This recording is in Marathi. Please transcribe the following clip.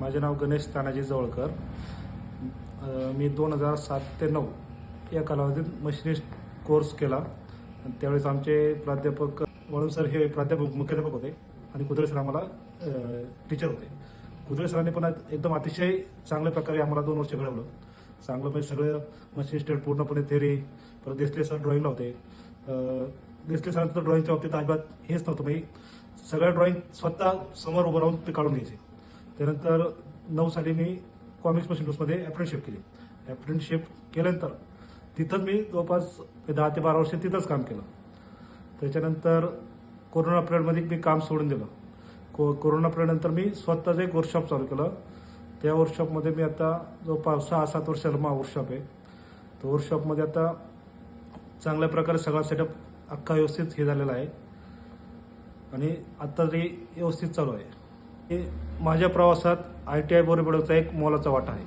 माझे नाव गणेश तानाजी जवळकर. मी 2007 ते 2009 या कालावधीत मशिनिस्ट कोर्स केला. आणि त्यावेळेस आमचे प्राध्यापक वळून सर हे प्राध्यापक मुख्याध्यापक होते आणि कुत्रे सर आम्हाला टीचर होते. कुत्रे सरांनी पण एकदम अतिशय चांगल्या प्रकारे आम्हाला 2 वर्ष घडवलं. चांगलं म्हणजे सगळं मशिनिस्ट पूर्णपणे थेरी. परत देसले सर ड्रॉइंगला होते. देसले सरांचं तर ड्रॉइंगच्या बाबतीत अजिबात हेच नव्हतं. म्हणजे सगळ्या ड्रॉइंग स्वतः समोर उभं राहून ते काढून घ्यायचे. त्यानंतर 9 साली मी कॉमिक्स मशीन हाऊसमध्ये अप्रेंटिसशिप केली. अप्रेंटिसशिप केल्यानंतर तिथंच मी जवळपास 10 ते 12 वर्ष तिथंच काम केलं. त्याच्यानंतर कोरोना पिरियडमध्ये मी काम सोडून दिलं. कोरोना पिरियडनंतर मी स्वतःचं एक वर्कशॉप चालू केलं. त्या वर्कशॉपमध्ये मी आता जवळपास 6-7 वर्षाला माझा वर्कशॉप आहे. तो वर्कशॉपमध्ये आता चांगल्या प्रकारे सगळा सेटअप अख्खा व्यवस्थित हे झालेला आहे आणि आता तरी व्यवस्थित चालू आहे. माझ्या प्रवासात ITI बोरीवडचा एक मोलाचा वाटा आहे.